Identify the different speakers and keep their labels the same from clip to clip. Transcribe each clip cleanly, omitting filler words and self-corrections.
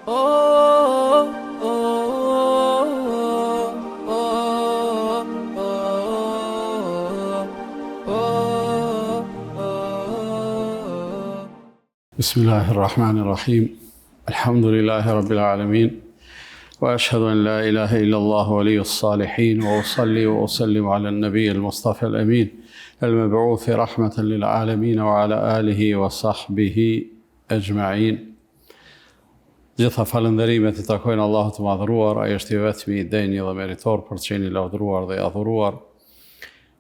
Speaker 1: Bismillahirrahmanirrahim. Alhamdulillahi rabbil alamin. Wa ashhadu an la ilaha illa Allah waliyus salihin wa usalli wa usallim ala an-nabiy al-mustafa al-amin al-mab'uth rahmatan lil alamin wa ala alihi wa sahbihi ajma'in. Gjitha falënderimet I takojnë Allahut të madhëruar, ai është I vetmi I denjë dhe meritor për të qenë I lavdëruar dhe I adhuruar.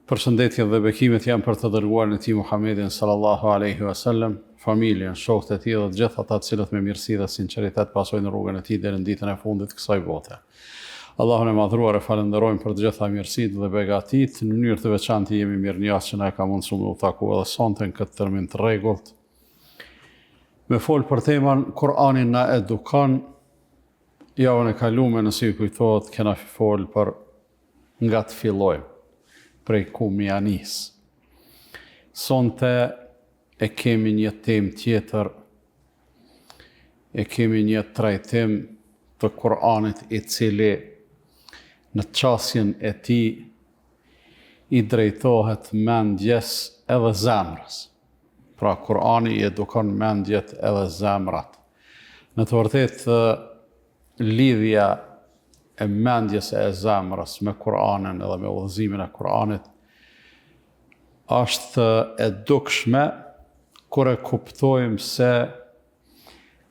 Speaker 1: Përshëndetje dhe bekimet janë për të dërguarin e Tij Muhammedin sallallahu alaihi wasallam, familjen, shokët e tij dhe të gjithë ata të cilët me mirësi dhe sinqeritet pasojnë rrugën e tij deri në ditën e fundit të kësaj bote. Allahun e madhëruar e falenderojmë për të gjitha mirësitë dhe begatitë, në mënyrë të veçantë jemi mirënjohës që na ka mundësuar të u takojmë edhe sonte në këtë termin të rregullt. Me fol për temën Kur'ani na edukon. Javën e kaluar nëse ju kujtohet kena fol për nga të fillojmë, prej ku mi anis. Sonte e kemi një temë tjetër, e kemi një trajtim të Kur'anit I cili në qasjen e tij I drejtohet mendjes edhe zemrës. Pra Kur'ani I edukon mendjet edhe zemrat. Në të vërtetë lidhja e mendjes e zemrës me Kur'anin edhe me udhëzimin e Kur'anit është e dukshme kur e kuptojmë se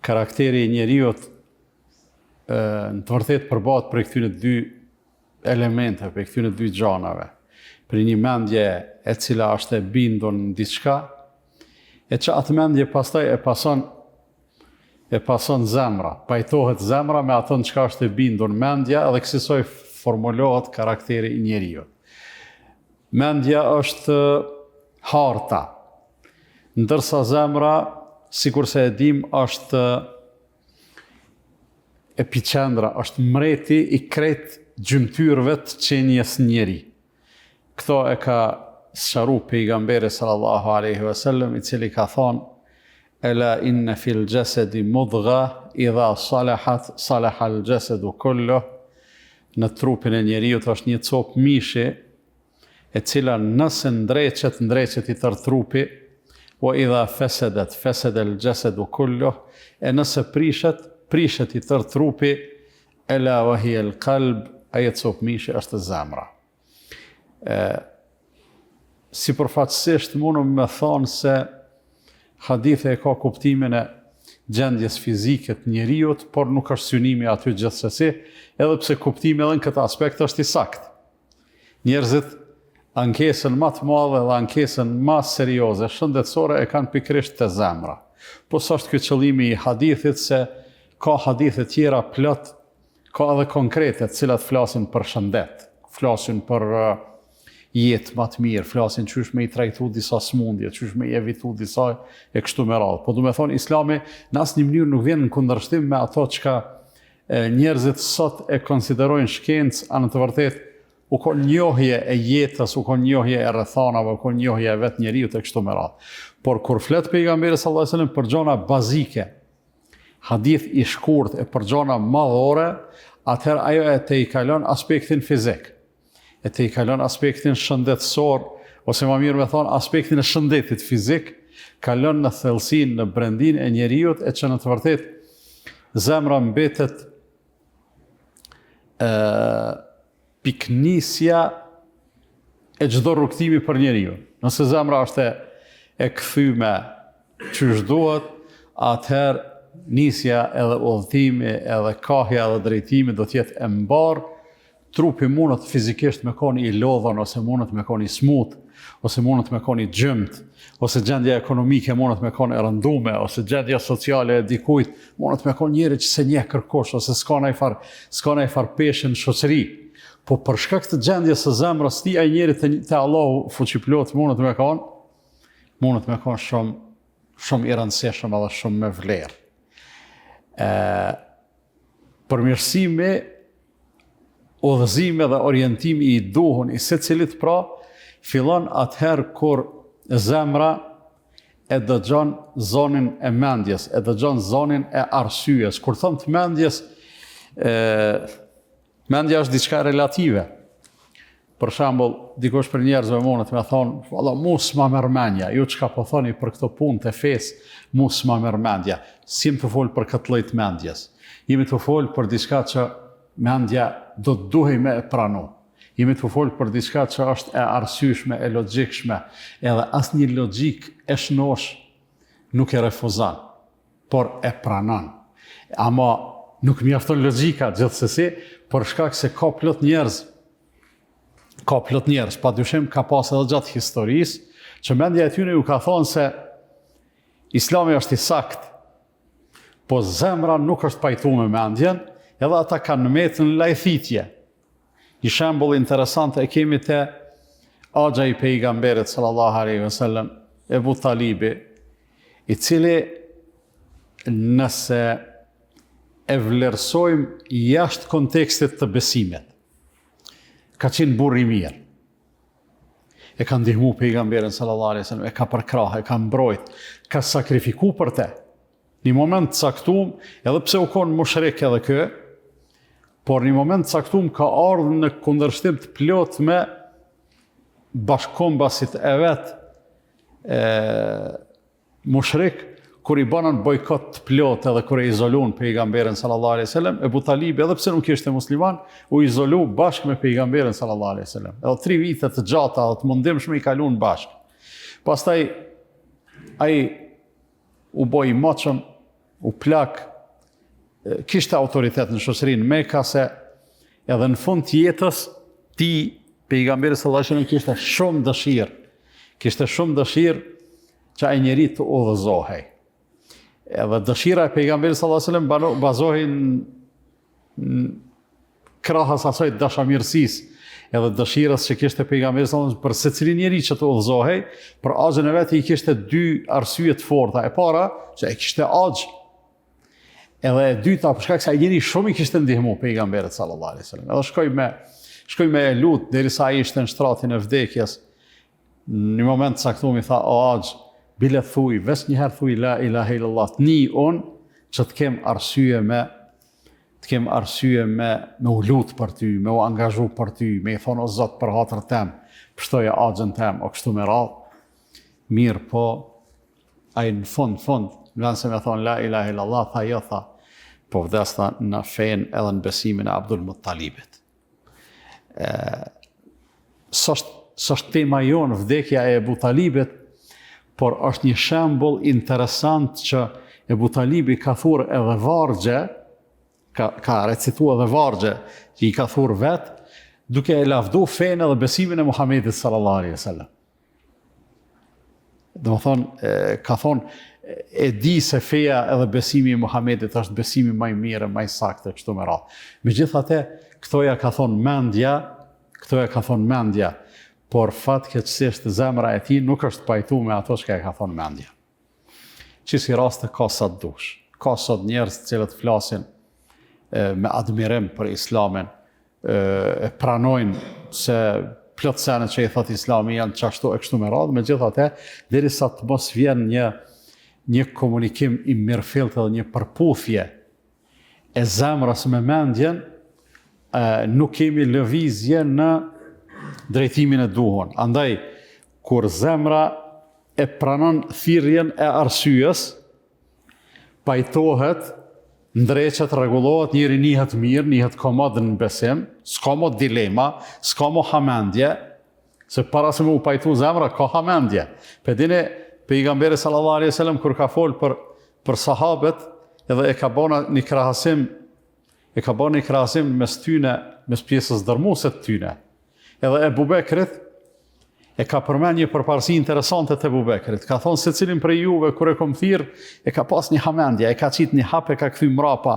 Speaker 1: karakteri I njeriut në të vërtetë përbohet prej këtyre dy elementeve, prej këtyre dy gjanave. Për një mendje e cila është e bindur në diçka, e që atë mendje pastaj e pason zemra, pajtohet zemra me ato në çka është e bindur mendja edhe kësaj formulohet karakteri I njeriut. Mendja është harta, ndërsa zemra, sikur se e dim, është epicendra, është mreti I krejt gjymtyrëve të qenjes njeri. Këto e ka sqaruar pejgamberi sallallahu alaihi wasallam, I cili ka thonë: "Ela inna fil jasadi mudgha idha salahat salaha al jasadu kulluh." Në trupin e njeriut është një copë mishi, e cila nëse ndreqet I tërë trupi, wa idha fasadat fasada al jasadu kulluh, e nëse prishet I tërë trupi, ela wa hiya al qalb, ai copë mishi është zemra. Si përfaqësisht mundem me thonë se hadithi e ka kuptimin e gjendjes fizike të njeriut, por nuk është synimi aty gjithsesi, edhe pse kuptimi edhe në këtë aspekt është I saktë. Njerëzit ankesën më të madhe dhe ankesën më serioze shëndetësore e kanë pikërisht te zemra. Po s'është ky qëllimi I hadithit, se ka hadithe tjera plot, ka edhe konkrete të cilat flasin për shëndet, flasin për jetë më të mirë, flasin qysh me I trajtu disa smundje, qysh me I evitu disa e kështu me radhë. Po du me thonë, Islami në asnjë mënyrë nuk vjen në kundërshtim me ato çka njerëzit sot e konsiderojnë shkencë, a në të vërtetë u kon njohje e jetës, u kon njohje e rrethanave, u kon njohje e vetë njeriut e kështu me radhë. Por kur flet pejgamberi sallallahu alajhi wasallam për gjona bazike, hadith I shkurt e për gjona madhore, atëherë ajo e te I kalon aspektin fizik, e te I kalon aspektin shëndetësor, ose më mirë me thonë aspektin e shëndetit fizik, kalon në thellësinë, në brendin e njeriut, e që në të vërtetë zemra mbetet piknisja e çdo rrugtimi për njeriu. Nëse zemra është e kthyme çysh duhet, atëherë nisja edhe udhëtimi edhe kahja edhe drejtimi do të jetë e mbarë, trupi mundet fizikisht me qenë I lodhën, ose mundet me qenë I smut, ose mundet me qenë I gjymt, ose gjendja ekonomike mundet me qenë e rëndume, ose gjendja sociale e dikujt mundet me qenë njëri që se njeh kërkosh, ose s'ka ndaj far peshë në shoqëri. Po për shkak të gjendjes së zemrës ti ai njeri te Allahu fuqiplot mundet me qenë shumë I rëndësishëm edhe shumë me vlerë. Përmirësimi, udhëzimi dhe orientimi I duhur I secilit pra, fillon atëherë kur zemra e dëgjon zonin e mendjes, e dëgjon zonin e arsyes. Kur thon të mendjes, mendja është diçka relative. Për shembull, dikush për njerëzve mundet me thonë, valla mu s'ma merr mendja, ju çka po thoni për këto punë të fesë, mu s'ma merr mendja. Sim të fol për këtë lloj të mendjes. Jemi të fol për diçka që mendja do të duhej me e pranu. Jemi të fol për diçka që është e arsyeshme, e logjikshme, edhe asnjë logjik e shnosh nuk e refuzon, por e pranon. Ama nuk mjafton logjika gjithsesi, për shkak se ka plot njerëz, padyshim ka pas edhe gjatë historisë, që mendja e tyre ju ka thonë se Islami është i saktë, po zemra nuk është pajtuar me mendjen, edhe ata kanë metën lajthitje. Një shembull interesant e kemi te axha i pejgamberit sallallahu alaihi wasallam, Ebu Talibi, i cili nëse e vlerësojmë jashtë kontekstit të besimit, ka qenë burr i mirë. E ka ndihmu pejgamberin sallallahu alaihi wasallam, e ka përkrah, e ka mbrojt, ka sakrifiku për te. Një moment të caktuar, edhe pse u konë mushrik edhe kë, por një moment të caktuar ka ardhur në kundërshtim të plot me bashkëkombasit e vet, mushrik, kur i banën bojkot të plot edhe kur e izoluan pejgamberin sallallahu alaihi wasallam, Ebu Talibi, edhe pse nuk ishte musliman, u izolu bashkë me pejgamberin sallallahu alaihi wasallam. Edhe 3 vite të gjata dhe të mundimshme i kaluan bashkë. Pastaj ai u boi i moçëm, u plak, kishte autoritet në shoqërinë Mekka, se edhe në fund të jetës ti pejgamberi sallallahu alaihi wasallam kishte shumë dëshirë që ai njeri të udhëzohej. Edhe dëshira e pejgamberit sallallahu alaihi wasallam bazohej në krahas asaj dashamirësisë, edhe dëshirës që kishte pejgamberi sallallahu alaihi wasallam për secilin njeri që të udhëzohej, për axhën e vet i kishte 2 arsye të forta. E para, që ai kishte axh. Edhe e dyta, për shkak se ai njeri shumë i kishte ndihmu pejgamberit sallallahu alaihi wasallam. Edhe shkoj me e lut derisa ai ishte në shtratin e vdekjes. Në moment të caktuar mi tha, o axh, bile thuj, veç njëherë thuj la ilaha illallah, një unë që të kem arsye me u lut për ty, me u angazhu për ty, me i thonë o Zot për hatër tem, pështoja axhën tem, o kështu me radhë. Mirë, po, ai në fund, vënë se me thonë la ilaha illallah, tha jo, tha, po vdesta në fen edhe në besimin e Abdul Muttalibit. S'është tema jonë vdekja e Ebu Talibit, por është një shembull interesant që Ebu Talibi ka thurë edhe vargje, ka recituar edhe vargje që i ka thurë vetë, duke e lavdu fenë edhe besimin e Muhamedit sallallahu alaihi wasallam. Ka thonë, e di se feja edhe besimi i Muhamedit është besimi më i mirë, më i saktë, kështu me radhë. Megjithatë, këtoja ka thonë mendja, por fatkeqësisht zemra e tij nuk është pajtuar me ato që e ka thonë mendja. Që si raste ka sa të dush. Ka sot njerëz të cilët flasin me admirim për Islamin, e pranojnë se plot sene që i thot Islami janë qashtu e kështu me radhë, megjithatë, derisa të mos vjen një komunikim i mirëfillt edhe një përputhje e zemrës me mendjen, nuk kemi lëvizje në drejtimin e duhur. Andaj, kur zemra e pranon thirrjen e arsyes, pajtohet, ndreqet, rregullohet, njëri njihet mirë, njihet komod në besim, s'ka mo dilema, s'ka mo hamendje, se para se mu pajtu zemra, ka hamendje. Dini, pejgamberi sallallahu alaihi wasallam kur ka fol për sahabët, edhe e ka bëna një krahasim mes tyne, mes pjesës dërmuese të tyne. Edhe Ebu Bekrit e ka përmend një përparësi interesante të Ebu Bekrit. Ka thonë se cilin prej juve, kur e kom thirr, e ka pas një hamendje, e ka qit një hap, e ka kthy mrapa.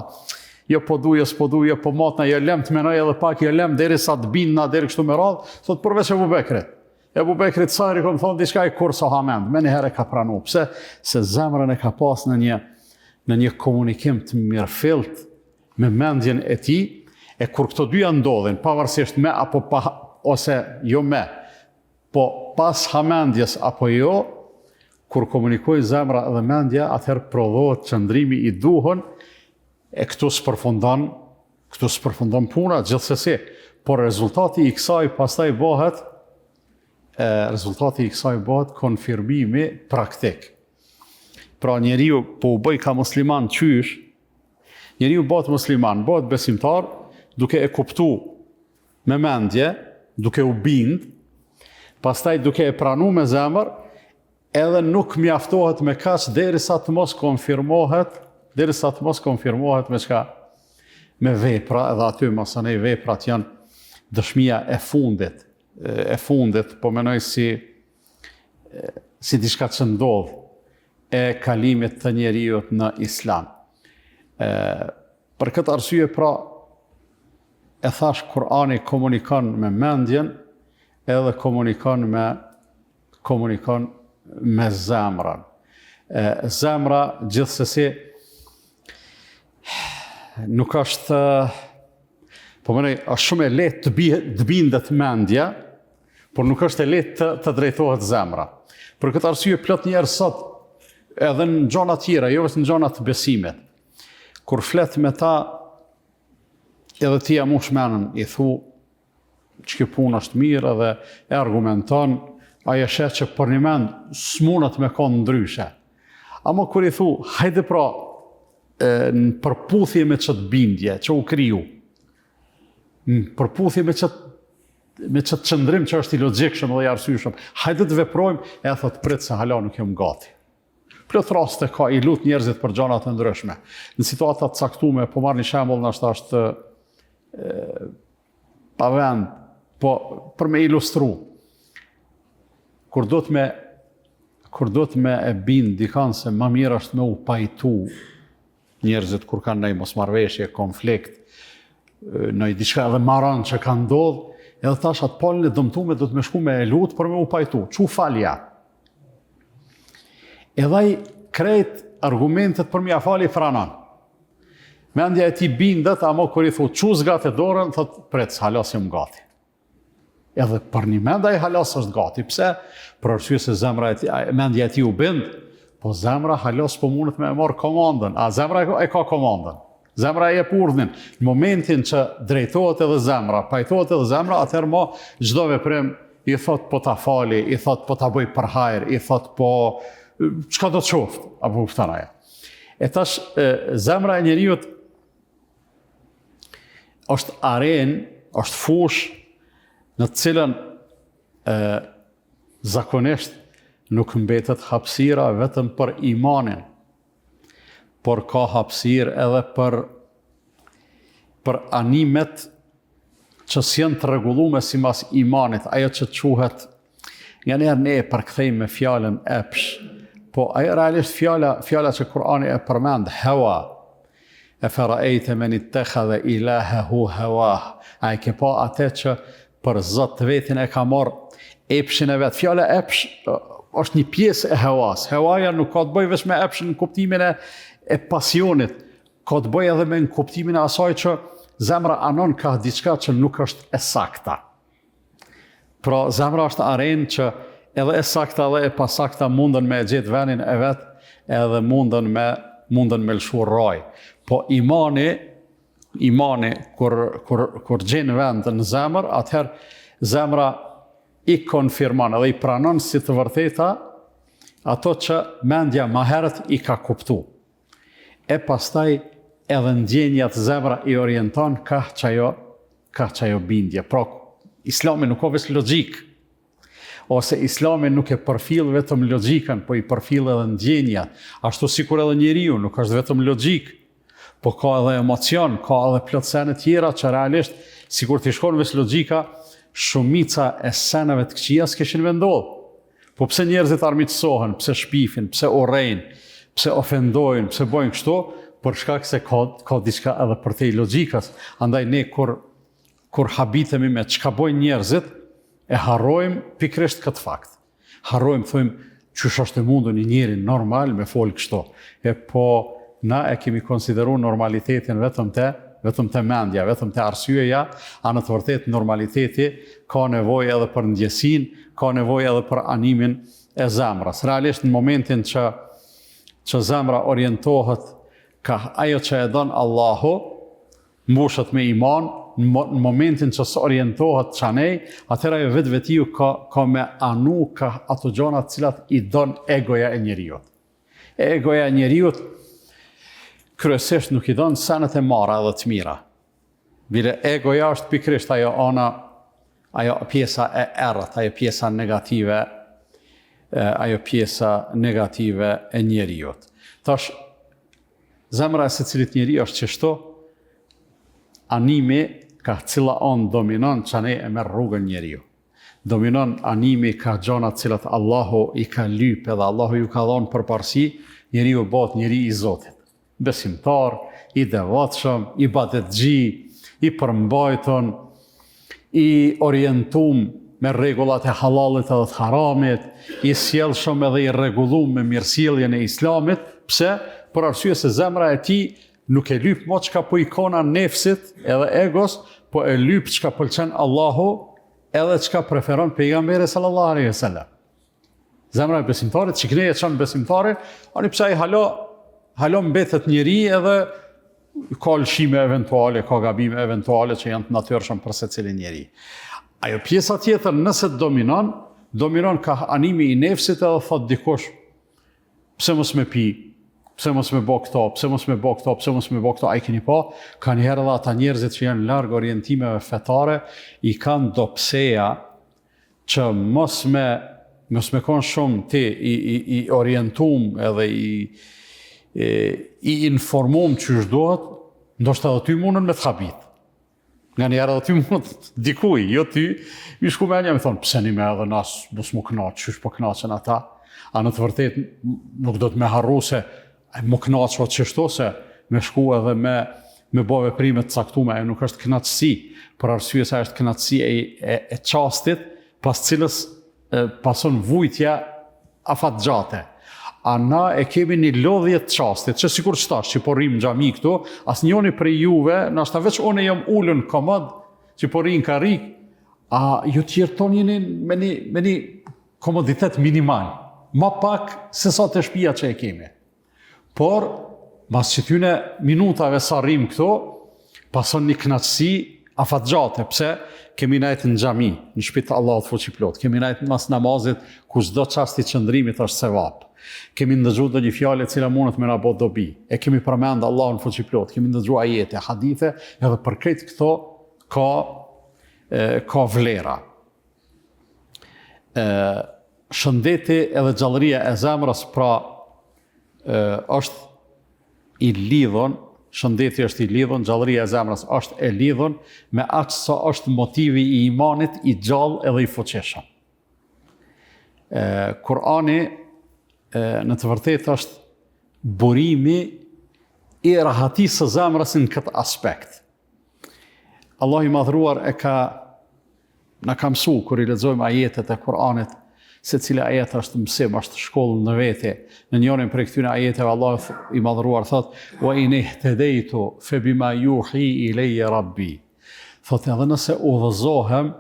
Speaker 1: Jo po du, jo s'po du, jo po matna, jo lem të menoj edhe pak, jo lem derisa të bindna deri kështu me radhë, thot përveç Ebu Bekrit. Ebu Bekrit sari kom thonë diçka e kur sa hamend, me njëherë e ka pranu. Pse? Se zemrën e ka pas në një komunikim të mirëfillt me mendjen e tij, e kur këto dy janë ndodhin, pavarësisht me apo pa, ose jo me, po pas hamendjes apo jo, kur komunikojnë zemra dhe mendja, atëherë prodhohet qëndrimi i duhur e këtu s'përfundon puna gjithsesi, por rezultati i kësaj pastaj bëhet konfirmimi praktik. Pra njeriu po u bëj ka musliman qysh, njeriu bëhet musliman, bëhet besimtar, duke e kuptu me mendje, duke u bind, pastaj duke e pranu me zemër, edhe nuk mjaftohet me kaq derisa të mos konfirmohet me çka? Me vepra, edhe aty masanej veprat janë dëshmia e fundit, po menoj si diçka që ndodh e kalimit të njeriut në islam. Për këtë arsye pra, e thash Kur'ani komunikon me mendjen, edhe komunikon me zemrën. Zemra gjithsesi nuk është, po mënej, është shumë e lehtë të bindet mendja, por nuk është e lehtë të drejtohet zemra. Për këtë arsye plot njerëz sot, edhe në gjona tjera, jo vetëm në gjona të besimit, kur flet me ta, edhe ti ja mush menën, i thu që kjo punë është mirë edhe e argumenton, ajo shet që për një mend s'munët me konë ndryshe. Ama kur i thu, hajde pra, në përputhje me qëtë bindje, që u kriju, në përputhje me qëtë qëndrim që është i logjikshëm dhe i arsyeshëm, hajde të veprojmë, e thot prit se hala nuk jam gati. Plot raste ka i lut njerëzit për gjëra të ndryshme. Në situata të caktuara, po marr një shembull, ndoshta është pa vend, po për me ilustru. Kur do të me e bind dikan se më mirë është me u pajtu njerëzit kur kanë ndaj mosmarrveshje, konflikt, ndaj diçka edhe marrën që ka ndodhur, edhe tash atë palën e dëmtuar do të më shku me e lut për me u pajtu. Çu falja. Edhe ai krejt argumentet për mja fali pranon. Mendja e tij bindet, ama kur i thotë çu zgatë dorën, thotë pret, halas jam gati. Edhe për një mend ai halas është gati. Pse? Për arsye se mendja e tij u bind, po zemra halas po mundet me marr komandën. A zemra e ka komandën. Zemra e jep urdhnin. Në momentin që drejtohet edhe zemra, pajtohet edhe zemra, atëherë mo çdo veprim i thot po ta fali, i thot po ta bëj për hajër, i thot po çka do të qoftë, apo kupton ajo. E tash zemra e njeriut është arenë, është fushë në të cilën zakonisht nuk mbetet hapësira vetëm për imanin, por ka hapësirë edhe për animet që s'janë të rregulluar sipas imanit, ajo që quhet, janë ne e përkthejmë me fjalën epsh, po ajo realisht fjala që Kur'ani e përmend, hawa, e fara'ejte men ittakhadha ilahahu hawah, a e ke pa atë që për Zot të vetin e ka marrë epshin e vet. Fjala epsh është një pjesë e hawas. Hawaja nuk ka të bëjë vetëm me epshin në kuptimin e pasionit, ka të bëjë edhe me në kuptimin e asaj që zemra anon ka diçka që nuk është e sakta. Pra zemra është arenë që edhe e sakta dhe e pasakta mundën me gjetë venin e vet, edhe mundën me lëshu raj. Po imani kur gjen vend në zemër, atëherë zemra i konfirmon edhe i pranon si të vërteta ato që mendja më herët i ka kuptu. E pastaj edhe ndjenjat zemra i orienton ka çajo bindje. Pra, Islami nuk ka vetëm logjik, ose Islami nuk e përfill vetëm logjikën, po i përfill edhe ndjenjat. Ashtu sikur edhe njeriu nuk është vetëm logjik, po ka edhe emocion, ka edhe plot sene tjera që realisht, sikur t'i shkon veç logjika, shumica e seneve të këqija s'kishin me ndodhur. Po pse njerëzit armiqësohen, pse shpifin, pse urrejnë, pse ofendojnë, pse bojnë kështu, për shkak se ka diçka edhe për te logjikës. Andaj ne kur habitemi me çka bojnë njerëzit, e harrojmë pikrisht këtë fakt. Harrojmë, thojmë, çysh është e mundur një njeri normal me fol kështu. E po na e kemi konsideruar normalitetin vetëm te mendja, vetëm te arsyeja, a në të vërtetë normaliteti ka nevojë edhe për ndjesin, ka nevojë edhe për animin e zemrës. Realisht në momentin që zemra orientohet ka ajo që e don Allahu, mbushet me iman, në momentin që së orientohet qanej, atëra jo vetë vetiu ka me anu ka ato gjonat cilat i don egoja e njeriut. Egoja e njeriut kryesisht nuk i don senet e mara dhe të mira. Bile egoja është pikrisht ajo pjesa e errët, ajo pjesa negative e njeriut. Tash, zemra e secilit njeri është qështu, animi ka cila on dominon që ne e merr rrugën njeriu. Dominon animi ka gjonat cilat Allahu i ka lyp edhe Allahu ju ka dhonë përparësi, njeriu bëhet njeri i Zotit. Besimtar, i devotshëm, i badetxhi, i përmbajtur, i orientum me rregullat e halalit edhe të haramit, i sjellshëm edhe i rregullum me mirësjelljen e Islamit. Pse? Për arsye se zemra e tij nuk e lyp mo çka po ikona nefsit edhe egos, po e lyp çka pëlqen Allahu edhe çka preferon pejgamberi sallallahu alaihi wasallam. Zemra e besimtarit, që këne e çon besimtarit, ani pse ai halo mbetet njeri edhe ka lëshime eventuale, ka gabime eventuale që janë të natyrshëm për secilin njeri. Ajo pjesa tjetër nëse dominon ka animi i nefsit edhe thot dikush, pse mos me pi, pse mos me bë këto, pse mos me bë këto, ai keni pa, kanë herë edhe ata njerëzit që janë larg orientimeve fetare, i kanë dopseja që mos me konë shumë ti i orientum edhe i informum që shdohet, ndoshta edhe ty mundën me të habit. Nga njerë edhe ty mundën dikuj, jo ty, mi shku me nja me thonë, pse një me edhe nas, mos mu knaqë, qysh po knaqën ata, a në të vërtet nuk do të me harru se më knaqë o qështu se me shku edhe me bo veprime të caktume, e nuk është knaqësi, për arsye se është knaqësi e qastit, pas cilës pason vujtja afat gjate. A na e kemi një lodhje të qastit, që sikur qëtash që po rrim në xhami këtu, as njoni prej juve, nashta veç one jam ullën komod, që po rrim ka rik, a ju të jerton jeni me një komoditet minimal, ma pak se sa të shtëpia që e kemi. Por, mas që tyne minutave sa rrim këtu, pason një knaqësi afatgjate, pse kemi najtë në xhami, në shtëpi të Allahut fuqiplot, kemi najtë mas namazit, ku çdo çasti qëndrimit është sevap. Kemi ndëgju dhe një fjale cila mundet me na bot dobi, e kemi përmend Allahun fuqiplot, kemi ndëgju ajete, hadithe, edhe për krejt këto ka vlera. Shëndeti edhe gjallëria e zemrës pra është i lidhun, shëndeti është i lidhun, gjallëria e zemrës është e lidhun me atë sa është motivi i imanit i gjallë edhe i fuqishëm. Kurani në të vërtetë është burimi i rahatisë së zemrës në këtë aspekt. Allah i madhruar na ka mësu, kur i lexojmë ajetet e Kur'anit, se cila ajet është mësim, është shkollë në vete. Në njërin prej këtyre ajeteve Allah i madhruar thot: "Wa in ihtadaytu fa bima yuhi ilayya rabbi." Thot edhe nëse udhëzohem,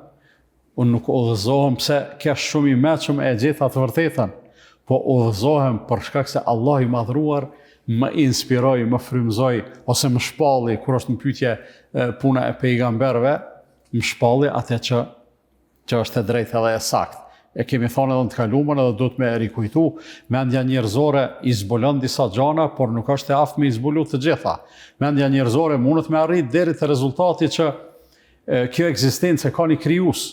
Speaker 1: unë nuk udhëzohem pse ka shumë i mëshëm e gjitha të vërtetën, po udhëzohem për shkak se Allah i madhruar më inspiroi, më frymëzoi ose më shpalli kur është në pyetje puna e pejgamberëve, më shpalli atë që është e drejtë edhe e saktë. E kemi thonë edhe në të kaluamën edhe duhet me rikujtu, mendja njerëzore i zbulon disa gjana, por nuk është e aftë me i zbulu të gjitha. Mendja njerëzore mundet me arrit deri te rezultati që kjo ekzistencë ka një krijues.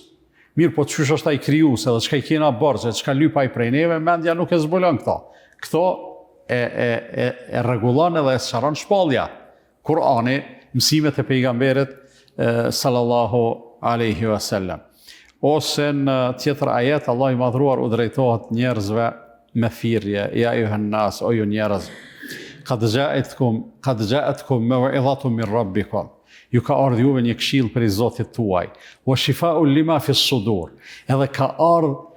Speaker 1: Mirë, po çysh është ai krijues, edhe çka i kena borxhe, çka lyp ai prej neve, mendja nuk e zbulon këto. Këto e rregullon edhe e sqaron shpallja. Kurani, mësimet e pejgamberit sallallahu alaihi wasallam. Ose në tjetër ajet, Allah i madhruar u drejtohet njerëzve me thirrje: ja ayuhan nas, o ju njerëz, qad ja'atkum maw'izatun min rabbikum. Ju ka ardhur juve një këshill prej Zotit tuaj. Wa shifa'un lima fi s-sudur. Edhe ka ardhur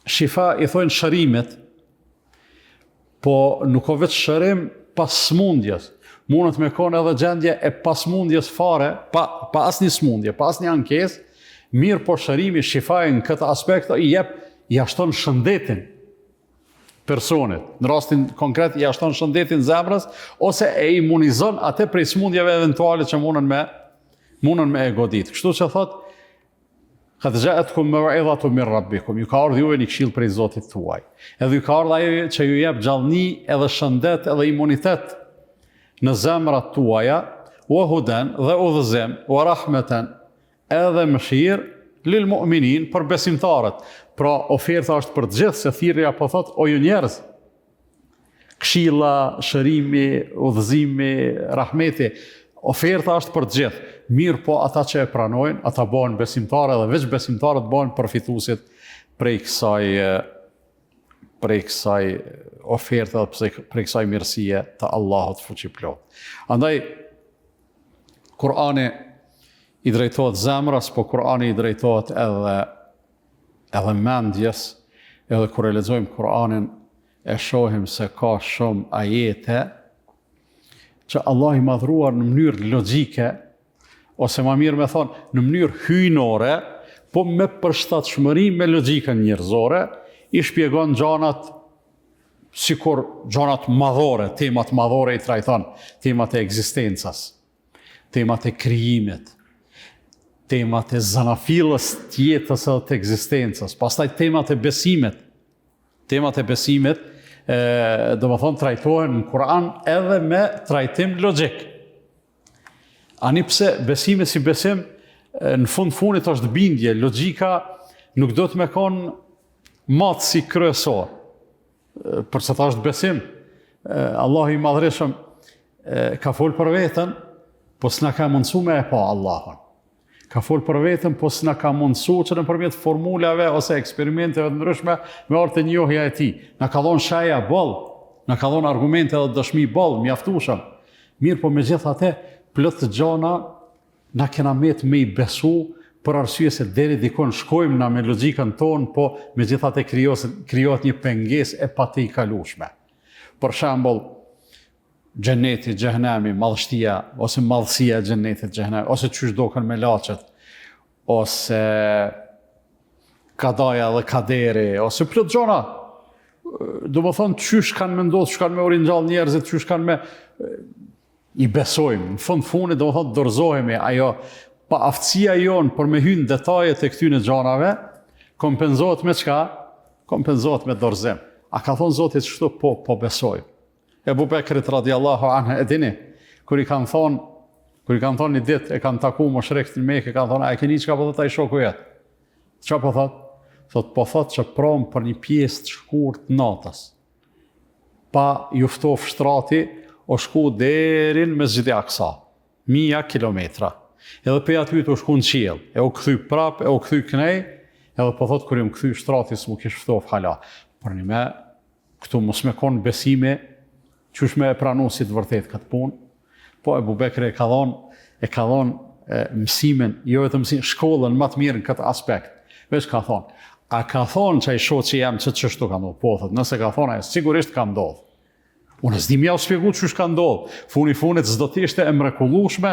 Speaker 1: shifa, i thonë shërimet, po nuk ka vetë shërim pas smundjes. Mundet me konë edhe gjendje e pas smundjes fare, pa asnjë smundje, pa asnjë ankesë. Mirë, po shërimi, shifaj në këtë aspekt i ja shton shëndetin personit, në rastin konkret ja shton shëndetin zemrës, ose e imunizon atë prej smundjeve eventuale që mundën me e godit. Kështu që thot, qad ja'atkum maw'izatun min rabbikum, ju ka ardhur juve një këshill prej Zotit tuaj. Edhe ju ka ardhur ai që ju jep gjallëni edhe shëndet edhe imunitet në zemrat tuaja, wa hudan dhe udhëzim, wa rahmatan edhe mëshirë lil mu'minin për besimtarët. Pra oferta është për të gjithë, se thirrja po thot o ju njerëz. Këshilla, shërimi, udhëzimi, rahmeti, oferta është për të gjithë. Mirë po ata që e pranojnë, ata bëhen besimtarë dhe veç besimtarët bëhen përfituesit prej kësaj oferte dhe prej kësaj mirësie të Allahut fuqiplot. Andaj Kur'ani i drejtohet zemrës, po Kur'ani i drejtohet edhe mendjes, edhe kur e lexojmë Kur'anin e shohim se ka shumë ajete që Allah i madhruar në mënyrë logjike, ose ma mirë me thonë, në mënyrë hyjnore, po me përshtatshmëri me logjikën njerëzore, i shpjegon gjanat sikur gjanat madhore, temat madhore i trajton, temat e ekzistencës, temat e krijimit, temat e zanafillës të jetës edhe të ekzistencës, pastaj temat e besimit. Temat e besimit, do më thonë, trajtohen në Kur'an edhe me trajtim logjik. Ani pse besimi si besim, në fundit është bindje, logjika nuk do të me konë matësi kryesor. Përse ta është besim, Allah i madhreshëm ka folë për vetën, po s'na ka mundësu me e pa Allahun. Ka folë për vetën, po s'na ka mundësu që nëpërmjet formulave ose eksperimenteve të ndryshme me orë të njohja e tij. Na ka dhonë shaja boll, na ka dhonë argumente dhe dëshmi boll, mjaftueshëm. Mirë, po megjithatë, plot të gjona na kena me i besu për arsye se deri dikon shkojmë na me logjikën tonë, po megjithatë krijohet një pengesë e patikalueshme. Për shembull, xheneti, xhehenami, madhështia, ose madhësia e xhenetit, xhehenami, ose çysh doken me laçet, ose kadaja dhe kaderi, ose plot gjona. Do më thonë, çysh kanë me ndodhë, çysh kanë me orinjall njerëzit, çysh kanë me i besojmë. Në fundit, do më thonë, dorëzohemi, ajo pa aftësia jonë për me hynë detajet e këtyne gjanave, kompenzohet me çka? Kompenzohet me dorëzim. A ka thonë Zotit çështu? Po besojmë. Ebu Bekrit radiallahu anhu, e dini, kur i kanë thonë një ditë, e kanë taku mushrikët në Mekë, kanë thonë, a e keni çka po thot ai shoku jet? Çka po thot? Po thot që prom për një pjesë të shkurt natës. Pa ju ftof shtrati, o shku derin me Mesxhidi Aksa, 1000 kilometra. Edhe pe aty të shku në qiell, e u kthy prap, e u kthy knej, edhe po thot kur ju më kthy shtrati s'mu kish ftof hala. Por një me, këtu mos me konë besime, qysh me e pranu si të vërtet këtë punë, po Ebu Bekri e ka dhonë mësimin, jo vetëm mësimin, shkollën më të mirë në këtë aspekt. Veç ka thonë, a ka thonë që ai shoqi jam që çështu ka ndodhur? Po thot, nëse ka thonë, sigurisht ka ndodhur. Unë s'di mja u shpjegu çysh ka ndodhur. Funit s'do të ishte e mrekullueshme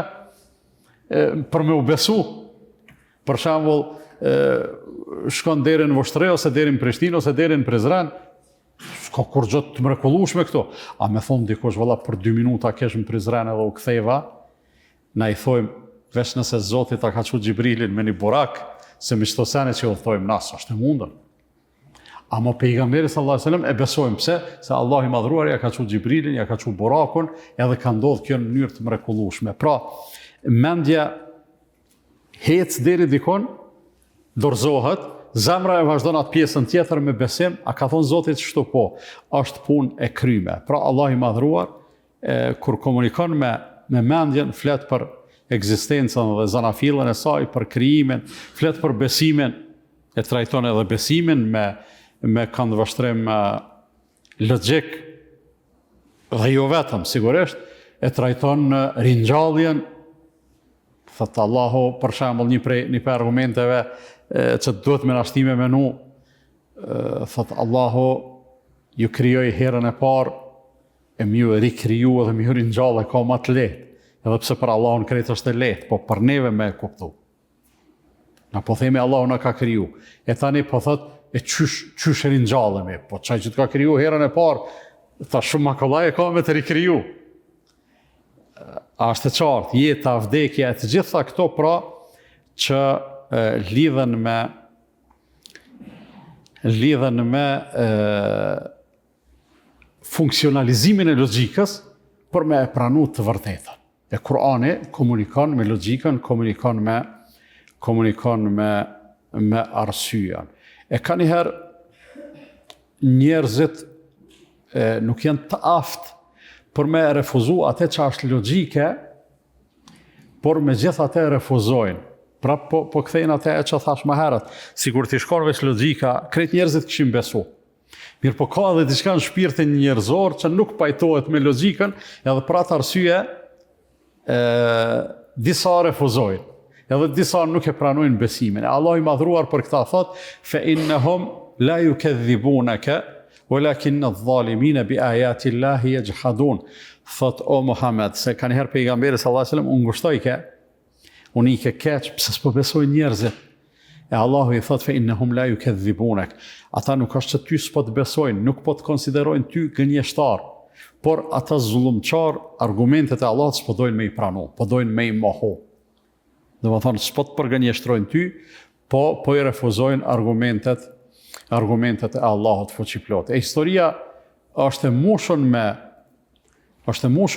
Speaker 1: për me u besu. Për shembull, shkon deri në Voshtre, ose deri në Prishtinë, ose deri në Prizren, s'ka kur gjë të mrekullueshme këto. A me thonë dikush, valla, për 2 minuta kesh në Prizren edhe u ktheva, na i thojmë, veç nëse Zoti ta ka çu Xhibrilin me një burak, se me çto sene që u thojmë nas, është e mundën. Ama pejgamberi sallallahu alajhi wasallam e besojmë, pse? Se Allah i madhruar ja ka çu Xhibrilin, ja ka çu burakun, edhe ka ndodhur kjo në mënyrë të mrekullueshme. Pra, mendja hec deri dikon, dorëzohet, zemra e vazhdon atë pjesën tjetër me besim, a ka thonë Zoti çështu? Po, është punë e kryme. Pra Allah i madhruar, kur komunikon me mendjen, flet për ekzistencën dhe zanafillën e saj, për krijimin, flet për besimin, e trajton edhe besimin me këndvështrim logjik, dhe jo vetëm, sigurisht, e trajton ringjalljen. Thot Allahu, për shembull, një prej argumenteve që duhet me nashtime menu, thot Allahu ju krijoi herën e parë, e më ju rikriju edhe më ju ringjallë, ka më të lehtë. Edhe pse për Allahun krejt është e lehtë, po për neve me kuptu. Na po themi Allahu na ka kriju. E tani po thot, e qysh ringjallemi, po çaj që të ka kriju herën e parë, ta shumë makollaj e ka me të rikriju. Ashtë e qartë, jeta, vdekja, e të gjitha këto pra që lidhen me funksionalizimin e logjikës për me e pranu të vërtetën. E Kurani komunikon me logjikën, komunikon me arsyen. E ka njëherë njerëzit nuk janë të aftë për me refuzu atë që është logjike, por me gjithë atë refuzojnë. Pra po kthejnë atë e që thash më herët, sikur t'i shkon veç logjika, krejt njerëzit kishin besu. Mirë po ka edhe diçka në shpirtin njerëzor që nuk pajtohet me logjikën, edhe për atë arsye disa refuzojnë, edhe disa nuk e pranojnë besimin. Allah i madhruar për këta thot, fe innehum la yukadhibunaka walakinna adh-dhalimina bi ayati Allahi yajhadun. Thot o Muhammed, se kanë herë pejgamberi sallallahu alajhi wasallam unë ngushtoj ke, unë i ke keq, pse s'po besojnë njerëzit. E Allahu i thot fe innehum la yukadhibunak. Ata nuk është që ty s'po të besojnë, nuk po të konsiderojnë ty gënjeshtar, por ata zullumçar argumentet e Allahut s'po dojnë me i pranu, po dojnë me i mohu. Dhe më thonë, s'po të përgënjeshtrojnë ty, po i refuzojnë argumentet e Allahut fuqiplot. E historia është e mushur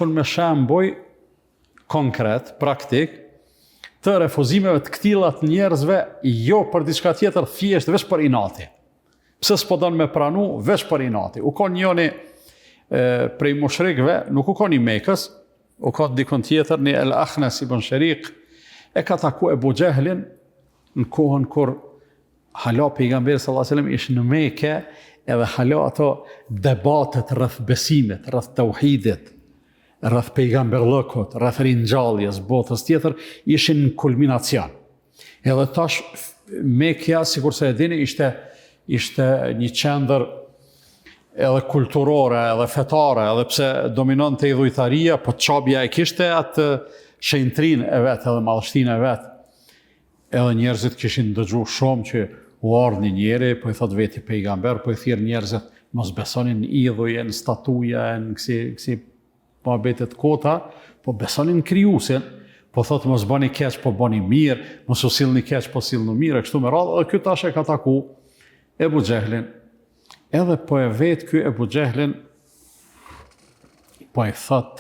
Speaker 1: me shembuj konkret, praktik, të refuzimeve të këtillat njerëzve, jo për diçka tjetër, thjesht veç për inati. Pse s'po don me pranu, veç për inati. U ka njëri prej mushrikëve, nuk u ka një Mekës, u ka dikon tjetër, një El Akhnas ibn Sharik, e ka taku Ebu Gjehlin në kohën kur hala pejgamberi sallallahu alajhi wasallam ishte në Mekë, edhe hala ato debatet rreth besimit, rreth tauhidit, rreth pejgamberllëkut, rreth ringjalljes, botës tjetër, ishin në kulminacion. Edhe tash Mekja, sikur se e dini, ishte një qendër edhe kulturore, edhe fetare, edhe pse dominonte idhujtaria, po çabja e kishte atë shenjtrin e vet, edhe madhështinë e vet. Edhe njerëzit kishin dëgju shumë që u ardh një njeri, po i thot veti pejgamber, po i thirr njerëzit mos besonin në idhuje, në statuja, në kësi mohabetet kota, po besonin në krijuesin, po thot mos bëni keq, po bëni mirë, mos u sillni keq, po sillni mirë, kështu me radhë, edhe ky tash e ka taku Ebu Gjehlin. Edhe po e vet ky Ebu Gjehlin, po i thot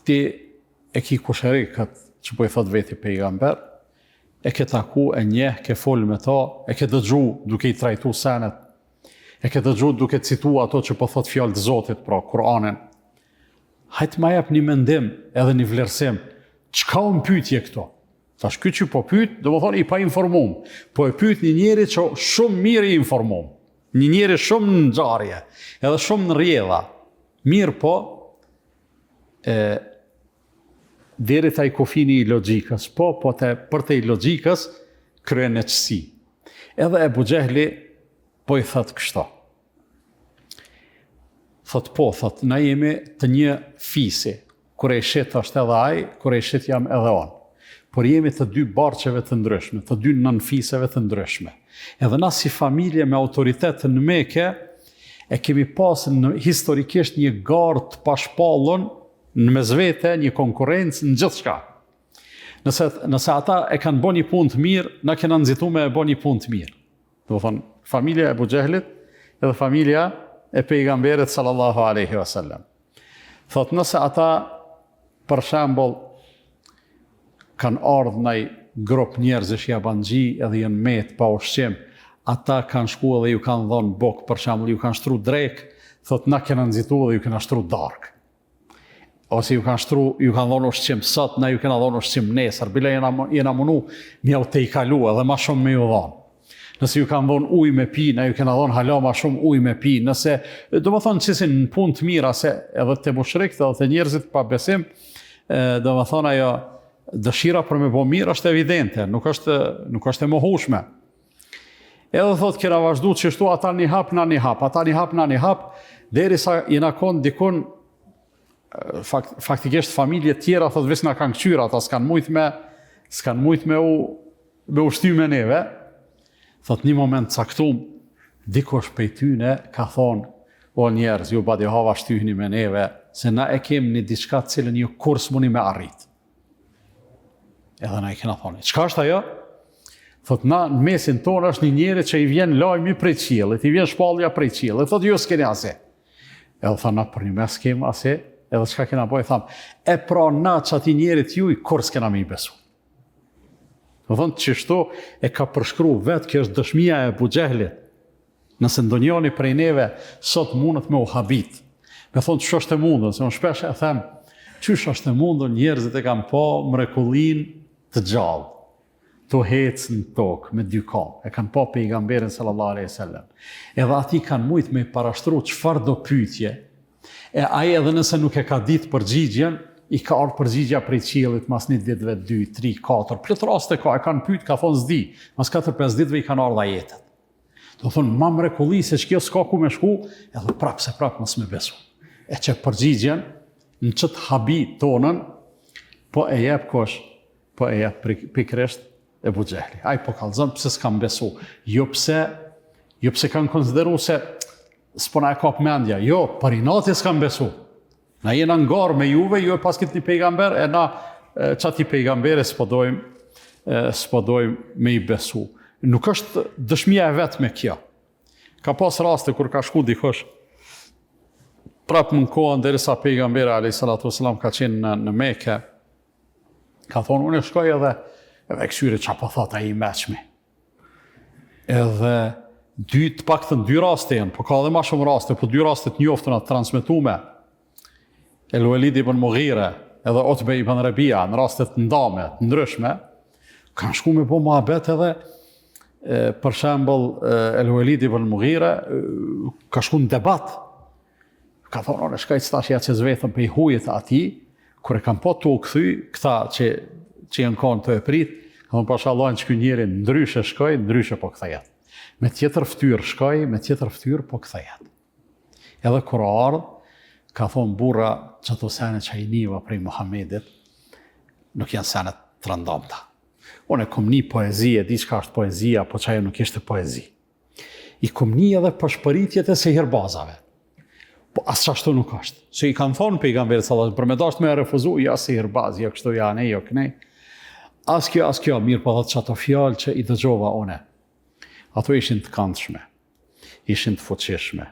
Speaker 1: ti e ki kusherikët që po i thot veti pejgamber, e ke taku, e njeh, ke fol me ta, e ke dëgju duke i trajtu senet, e ke dëgju duke citu ato që po thot fjallë të Zotit, pra Kur'anin. Hajtë ma jep një mendim edhe një vlerësim, çka unë pyetje këto? Tash ky që po pyet, do më thonë i pa informum, po e pyet një njeri që shumë mirë i informum, një njeri shumë në ngjarje, edhe shumë në rrjedha, mirë po, deri taj kufini i logjikës, po për te i logjikës kryen e qësi. Edhe Ebu Gjehli po i thot kështo. Thot, na jemi të një fisi, kur e shet është edhe aj, kur e shet jam edhe on. Por jemi të dy barqeve të ndryshme, të dy nënfiseve të ndryshme. Edhe na si familje me autoritet në Mekë, e kemi pasur historikisht një garë të pashpallur në mesvete, një konkurrencë në gjithë shka. Nëse ata e kanë bo një punë të mirë, na kena nëzitu me e bo një punë të mirë. Do thonë, familja e Ebu Gjehlit edhe familja e pejgamberit sallallahu alaihi wasallam. Thot, nëse ata, për shembull, kanë ardhë nëj grup njerëzish jabanxhi edhe jenë met pa ushqim, ata kanë shku edhe ju kanë dhonë bok, për shembull, ju kanë shtru drek, thot, na kena nëzitu edhe ju kena shtru dark. Ose ju kanë dhonë ushqim sot, na ju kena dhonë ushqim nesër, bile jena munu mjau te i kalu edhe ma shumë me ju dhonë. Nëse ju kanë dhonë ujë me pi, na ju kena dhonë hala ma shumë ujë me pi. Nëse, do më thonë qësin në punë të mira, se edhe të mushrikët edhe të njerëzit pa besim, do më thonë ajo dëshira për me bo mirë është evidente, nuk është e mohushme. Edhe thotë kena vazhdu që shtu ata një hap, na një hap, ata një hap, na një hap, deri sa jena konë dikun, faktikisht familje tjera, thotë vis na kanë këqyra, ata s'kan mujt me u me ushty me neve, thot një moment caktum, dikush prej tyne ka thonë, o njerëz, ju badi hava shtyhni me neve, se na e kemi një diçka cilën ju kur s'muni me arrit. Edhe na i kena thonë, çka është ajo? Thot na në mesin tonë është një njeri që i vjen lajmi prej qiellit, i vjen shpallja prej qiellit, thot ju s'keni ase. Edhe tha na për një mes kemi ase, edhe çka kena bëj, tham, e pra na që ati njerit juj, kur s'kena me i besu. Do thonë çështo e ka përshkruar vetë, kjo është dëshmia e Abu Xehlit. Nëse ndonjëri prej neve sot mundet me u habit. Me thonë ç'është është e mundën, se unë shpesh e them, ç'është është e mundën, njerëzit e kanë pa mrekullin të gjallë, të hecë në tokë me dy kam, e kanë pa pejgamberin sallallahu alaihi wasallam. Edhe ati kanë mujt me parashtru çfarë do pyetje, e ai edhe nëse nuk e ka ditë përgjigjen, i ka ardhur përgjigja prej qiellit mas një ditëve 2, 3, 4, plot raste ka, e kanë pyet, ka thonë s'di, mas 4-5 ditëve i kanë ardhur ajetet. Do thonë, ma mrekulli se që kjo s'ka ku me shku, edhe prap se prap mos me besu. E që përgjigjen, në qëtë habi tonën, po e jep kosh, po e jep pikresht e Abu Xehli. Ai po kallzon pse s'kam besu. Jo pse kanë konsideru se s'pona e kap mendja. Jo, për inati s'kam besu. Na jena ngarë me juve, ju e pas këtë një pejgamber, e na qati pejgamberi s'podojmë me i besu. Nuk është dëshmia e vetë me kjo. Ka pas raste kur ka shku dikush, prapë në kohën derisa pejgamberi a.s. ka qenë në Mekë, ka thonë, unë shkoj edhe këshyri që po thot ai i meqmi. Edhe të paktën 2 raste janë, po ka edhe ma shumë raste, po 2 raste të njoftuna të transmetume. El-Walid ibn Mughira, edhe Utbe ibn Rabia, në raste të ndame, të ndryshme, kanë shku me po muhabet edhe për shembull El-Walid ibn Mughira ka shku në debat. Ka thonë, unë shkaj stash ja që zvetëm për i hujit ati, kur e kam po të u këthy, këta që janë konë të e prit, ka thonë pasha Allah në që njëri ndryshe shkoj, ndryshe po këtha jetë. Me tjetër ftyrë shkoj, me tjetër ftyrë po këtha jetë. Edhe kur ardhë, ka thonë burra që të senet që i niva prej Muhammedit, nuk janë senet të rëndomta. Unë e kom një poezie, di çka është poezia, po që ajo nuk ishte poezi. I kom një edhe për shpëritjet e sehirbazave. Po as çashtu nuk është. Se i kanë thonë pejgamberit sallallahu alaihi wasallam, për me dashur me refuzu, ja sehirbaz, jo kështu ja ne, jo kënej. As kjo, mirë po thotë çato fjalë që i dëgjova unë. Ato ishin të këndshme, ishin të fuqishme,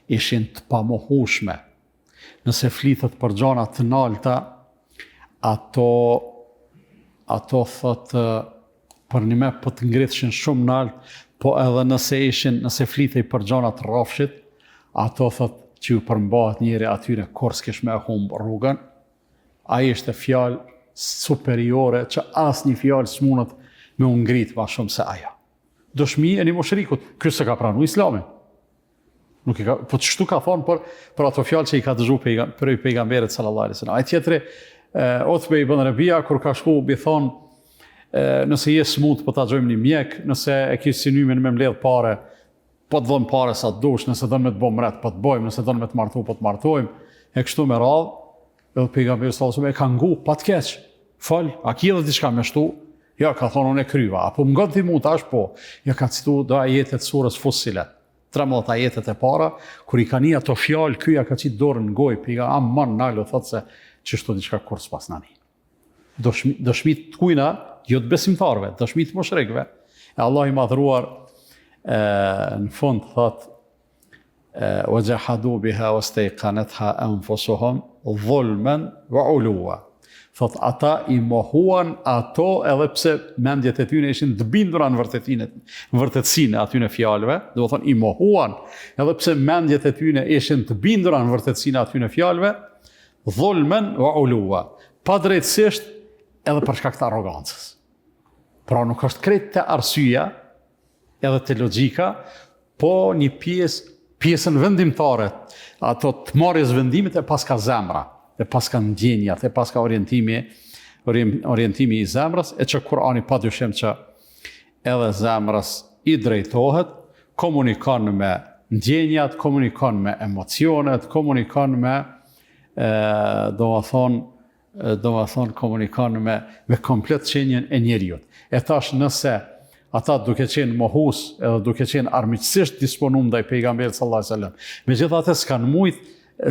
Speaker 1: ishin të pamohueshme. Nëse flitet për gjëra të larta, ato thotë për një me po të ngritëshin shumë nalt, po edhe nëse flitej për gjëra të rrafshit, ato thotë që ju përmbahet njëri atyre kur s'kesh me humb rrugën, ai ishte fjalë superiore që asnjë fjalë s'mundet me u ngrit më shumë se ajo. Dëshmi e një mushrikut, ky se ka pranuar Islamin. Nuk e ka, po çështu ka thonë për ato fjalë që i ka dëgjuar për pejgamberit sallallahu alaihi wasallam. Ai tjetri Utbe ibn Rabia, kur ka shku, bi thonë, nëse je smut, po ta gjojmë një mjek, nëse e ki synimin me mbledh pare, po të dhëmë pare sa të dush, nëse dhënë me të bëmë ret, po të bëjmë, nëse dhënë me të martu, po të martojmë, e kështu me radhë, edhe pejgamberi sallallahu alaihi wasallam e ka ngu, pa të keq, fal, a ki edhe diçka me shtu? Ja, ka thonë unë e kryva, apo më gëtë ti mu tash, po, ja ka citu do ajetet surës Fussilet, 13 ajetet e para, kur i ka një ato fjalë, ky ja ka qitë dorën në gojë, pejga amman nalo, thotë se qështu diçka kur s'pas nani. Dëshmit të kujna, jo të besimtarve, dëshmit të mushrikëve. E Allah i madhruar në fund thot وَجَحَدُوا بِهَا وَاسْتَيْقَنَتْهَا أَنفُسُهُمْ ظُلْمًا وَعُلُوًّا. Thot ata i mohuan ato edhe pse mendjet e tyre ishin të bindura në vërtetësinë e atyre fjalëve, do të thonë i mohuan edhe pse mendjet e tyre ishin të bindura në vërtetësinë e atyre fjalëve, dhulmen wa uluwa, pa drejtësisht edhe për shkak të arrogancës. Pra nuk është krejt të arsyeja edhe të logjika, po një pjesën vendimtare, ato të marrjes vendimit e pas ka zemra, e pas ka ndjenjat, e pas ka orientimi i zemrës, e që Kurani padyshim që edhe zemrës i drejtohet, komunikon me ndjenjat, komunikon me emocionet, komunikon me do të thonë do më thonë komunikon me komplet qenjen e njeriut. E tash nëse ata duke qenë mohus edhe duke qenë armiqësisht disponum ndaj pejgamberit sallallahu alaihi wasallam, megjithatë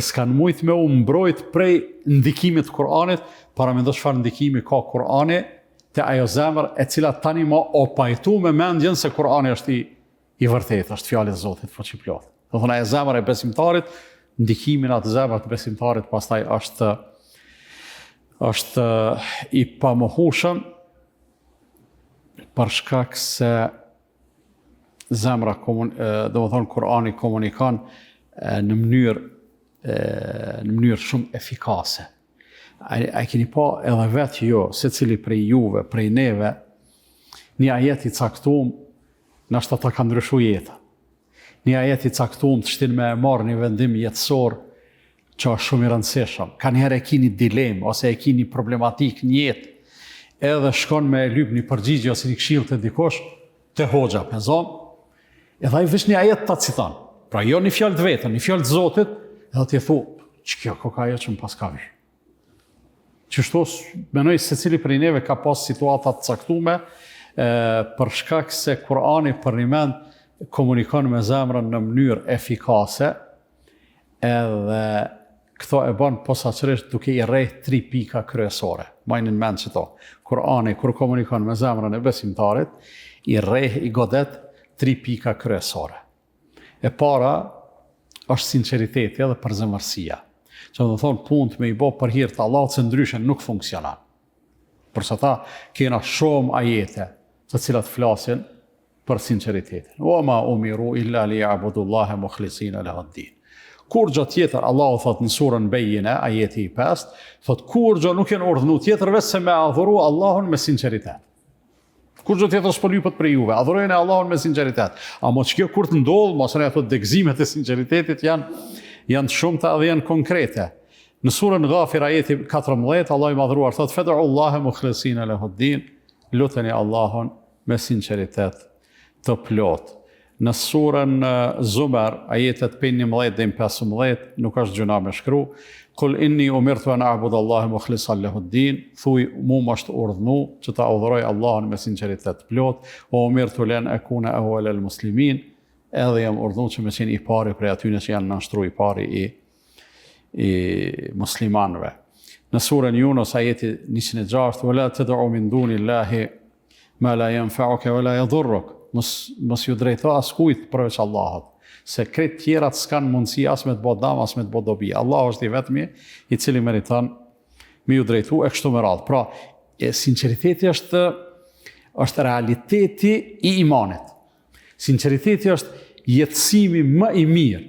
Speaker 1: s'kan mujt me u mbrojt prej ndikimit të Kur'anit, para mendosh çfarë ndikimi ka Kur'ani te ajo zemër e cila tani më o pajtu me mendjen se Kur'ani është i vërtetë, është fjalë e Zotit fuqiplot. Do thonë ajo zemër e besimtarit, ndikimin atë zemër të besimtarit pastaj është i pamohueshëm për shkak se zemra do të thonë Kur'ani komunikon në mënyrë shumë efikase. A keni pa edhe vetë jo, secili prej juve, prej neve, një ajet i caktuar, nashta ta ka ndryshuar jeta. Një ajet i caktuar të shtin me marrë një vendim jetësor që është shumë i rëndësishëm. Ka njëherë e kini dilemë, ose e kini problematik një jetë, edhe shkon me lyp një përgjigje ose një këshill të dikush, të hoxha me zonë, edhe ai vesh një ajet ta citon. Pra jo një fjalë të vetën, një fjalë të Zotit, edhe ti thu, ç'kjo ka ajo që më pas ka vish. Qështu menoj secili prej neve ka pas situata të caktume, për shkak se Kur'ani për një mend komunikon me zemrën në mënyrë efikase, edhe këto e bën posaçërisht duke i rreth 3 pika kryesore. Majnë në mend që to. Kur'ani kur komunikon me zemrën e besimtarit, i rreth, i godet 3 pika kryesore. E para është sinqeriteti dhe përzemërsia. Që do thonë punë me i bo për hir të Allahut se ndryshe nuk funksionon. Përsa ta kena shumë ajete të cilat flasin për sinqeritetin. Wa ma umiru illa liya'budullaha mukhlisina lahu-d-din. Kur gjë tjetër Allahu thot në surën Bejine, ajeti i 5, thot kur gjë nuk janë urdhënu tjetër veç se me adhuru Allahun me sinqeritet. Kur gjë tjetër s'polypët për juve, adhurojeni Allahun me sinqeritet. Amo që kjo kur të ndodhë, mos ne ato degëzimet e sinqeritetit janë shumëta dhe janë konkrete. Në surën Ghafir ajeti 14, Allah i madhruar thot fed'u Allahe mukhlisina lahu-d-din, luteni Allahun me sinqeritet të plot. Në surën Zumar ajetet 11 dhe 15 nuk është gjuna me shkru, Kul inni umirtu an a'budu Allahe mukhlisan lahu-d-din, thuj mu më është urdhnu që ta adhuroj Allahun me sinqeritet plot, o umirtu len akuna awwalal muslimin, edhe jam urdhnu që me qenë i pari prej atyne që janë nënshtru i pari i muslimanëve. Në surën Yunus ajeti 106, wala tad'u min dunillahi ma la yanfa'uka wala yadhurruk, mos ju drejto askujt përveç Allahut, se krejt tjerat s'kan mundësi as me të bë dëm, as me të bë dobi. Allah është i vetmi i cili meriton me ju drejtu e kështu me radhë. Pra, sinqeriteti është realiteti i imanit. Sinqeriteti është jetësimi më i mirë.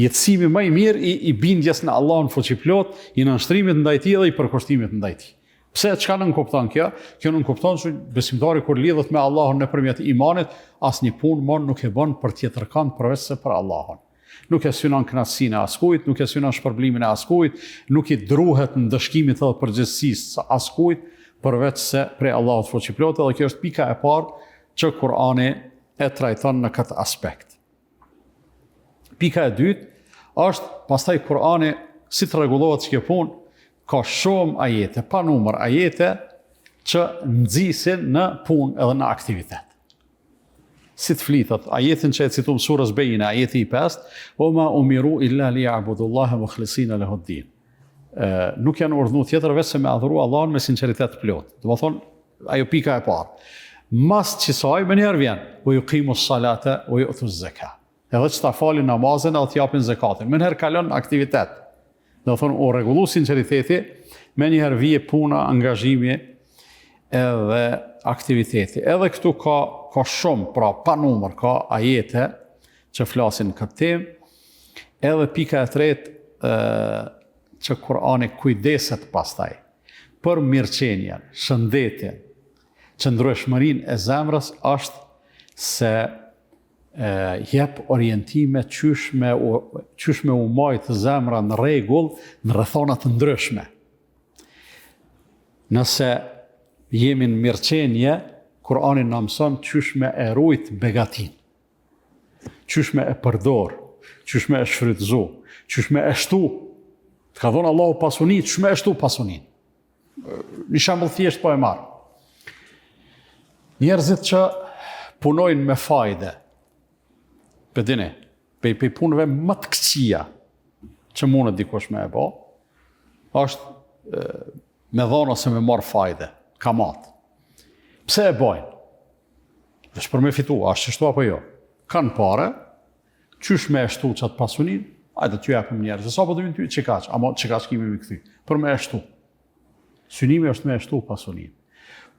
Speaker 1: Jetësimi më i mirë i bindjes në Allahun fuqiplot, i nënshtrimit ndaj tij dhe i përkushtimit ndaj tij. Pse çka nën kupton kjo? Kjo nën kupton se besimtari kur lidhet me Allahun nëpërmjet imanit, asnjë punë më nuk e bën për tjetërkant përveç se për Allahun. Nuk e synon kënaqësinë e askujt, nuk e synon shpërblimin e askujt, nuk i druhet në dëshkimit edhe përgjegjësisë askujt përveç se prej Allahut fuqiplot, dhe kjo është pika e parë që Kur'ani e trajton në këtë aspekt. Pika e dytë është pastaj Kur'ani si të rregullohet kjo punë. Ka shumë ajete, pa numër ajete, që nxisin në punë edhe në aktivitet. Si të flitet, ajetin që e citum surës Bejine, ajeti i 5, o ma umiru illa liya'budullaha mukhlisina lahu-d-din. Nuk janë urdhënu tjetër veç se me adhuru Allahun me sinqeritet plot. Do të thonë, ajo pika e parë. Mas qësaj, me njerë vjen, o yuqimu s-salata, o yu'tu z-zaka. Edhe që ta falin namazin edhe t'japin zakatin. Me njerë kalon aktivitet. Do thonë, o rregullu sinqeriteti, me njëherë vije puna, angazhimi edhe aktiviteti. Edhe këtu ka shumë, pra pa numër, ka ajete që flasin këtë temë, edhe pika e tretë që Kur'ani kujdeset pastaj për mirëqenjen, shëndetin, qëndrueshmërinë e zemrës është se jep orientime qysh me u majtë zemra në rregull në rrethona të ndryshme. Nëse jemi në mirëqenje, Kur'ani na mëson qysh me e rujt begatin, qysh me e përdor, qysh me e shfrytëzu, qysh me e shtu. Të ka thonë Allahu pasunin, qysh me e shtu pasunin. një shembull thjesht po e marr. Njerëzit që punojnë me fajde, për dini, pe punëve më të këqija që mundet dikush me e bo, është me dhonë ose me marë fajde, kamat. Pse e bojnë? Vesh për me fitu, është qështu apo jo? Kanë pare, qysh me eshtu qatë pasunin, ajde t'ju japim njerëz, sa po të vinë ty qikaq, ama qikaq kimi me këthy, për me eshtu. Synimi është me eshtu pasunin.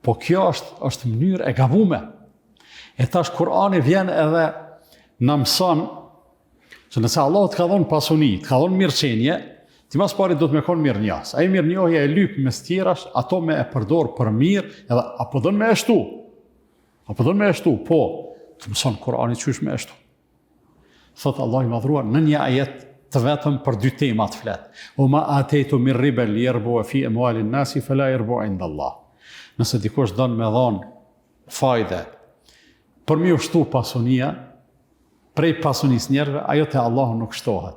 Speaker 1: Po kjo është mënyrë e gabume. E tash Kurani vjen edhe në mëson që nëse Allah të ka dhonë pasuni, të ka dhonë mirëqenje, ti mas pari do të me konë mirë njas. Ajo mirë njohja e lypë mes tjerash, ato me e përdor për mirë, edhe apo dhonë me eshtu. Apo dhonë me eshtu, po, të mëson Kurani qysh me eshtu. Thotë Allah i madhruar në një ajet të vetëm për dy tema të flet. O ma atejtu mir ribel jerbu e fi emualin nasi, fela jerbu inda Allah. Nëse dikush donë me dhonë fajde, për mi ushtu pasunia, prej pasunis njerëve, ajo të Allahu nuk shtohet.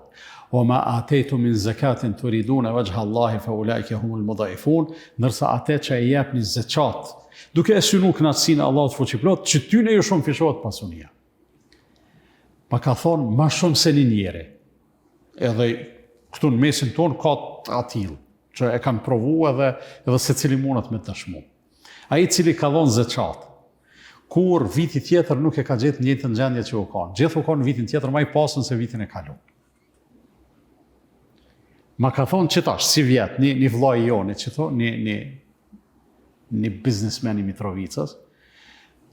Speaker 1: O ma atejtu min zekatin të ridune, vajhë Allahi fa ulajke humul mudaifun, nërsa ate që e jep një zekat, duke e synu knatësinë Allahu të fuqiplot, që ty ne ju shumë fishohet pasunia. Ma ka thonë, ma shumë se një njeri. Edhe këtu në mesin tonë ka të atilë, që e kanë provu edhe se cili mundet me të shmu. Ai cili ka dhonë zeqat, kur viti tjetër nuk e ka gjetë njëjtën gjendje që u kanë. Gjithë u kanë vitin tjetër ma i pasën se vitin e kalon. Ma ka thonë qëtash, si vjetë, një vllai i joni, një biznesmen i Mitrovicës,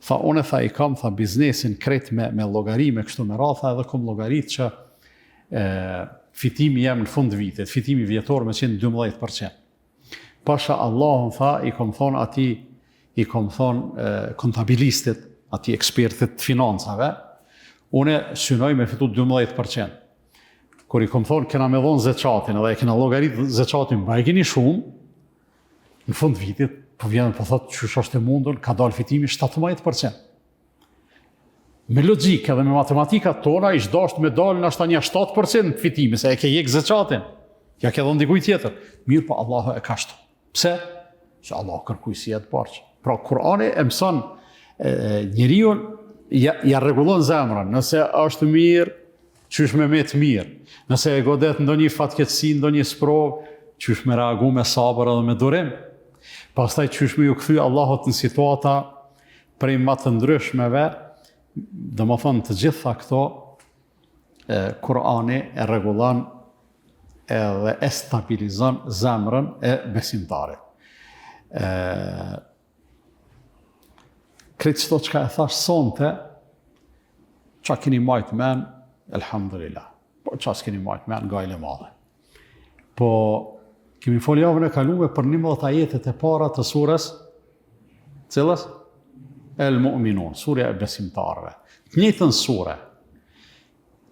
Speaker 1: tha, unë tha i kam, tha, biznesin kret me llogari, me kështu me radha, edhe kom llogarit që fitimi jam në fund vitit, fitimi vjetor me qenë 12%. Pasha Allahun, tha, i kom thonë kontabilistit, ati ekspertit të financave, une synoj me fitu 12%. Kur i kom thonë, kena me dhonë zeqatin, edhe e kena llogarit zeqatin, ba e keni shumë, në fund vitit, po vjenën po thotë, qysh është e mundur, ka dalë fitimi 17%. Me logjikë edhe me matematika tona, ishtë dasht me dalë në ashta një 7% të fitimi, se e ke jek zeqatin, ja ke dhonë dikuj tjetër. Mirë, po Allahu e ka shtu. Pse? Se Allahu kërkuj si jetë parqë. Pra, Kurani e mëson njeriun, ja rregullon zemrën, nëse është mirë, qysh me të mirë. Nëse e godet ndonjë fatkeqësi, ndonjë sprov, qysh me reagu me sabër edhe me durim. Pastaj qysh me ju kthy Allahut në situata prej më të ndryshmeve, domethënë të gjitha këto Kurani e rregullon edhe e stabilizon zemrën e besimtarit. Kretë qëto që ka e thash sonte, qa keni majtë men, elhamdulillah. Po qa s'keni majtë men, gajle madhe. Po kemi fol javën e kalume për 11 ajetet e para të surës, cilës? El Mu'minun, surja e besimtarve. Njëjtën sure,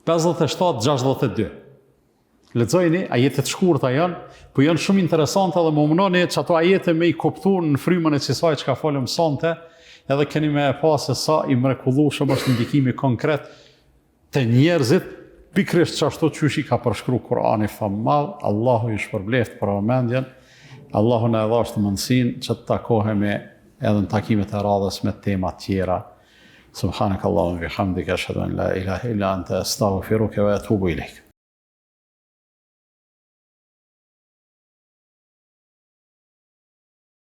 Speaker 1: 57-62. Lexojeni, ajetet shkurta janë, po janë shumë interesante dhe më munoni që ato ajete me i kuptu në frymën e kësaj që ka folëm sonte, edhe keni me e pa se sa i mrekullueshëm është ndikimi konkret të njerëzit, pikrisht që ashtu qysh i ka përshkru Kurani famall, Allahu i shpërbleft për vëmendjen, Allahu na e dhashtë mundësinë që të takohemi edhe në takimet e radhës me tema tjera. Subhanakallahumma wa bihamdika ashhadu an la ilaha illa anta astaghfiruka wa atubu ilaik.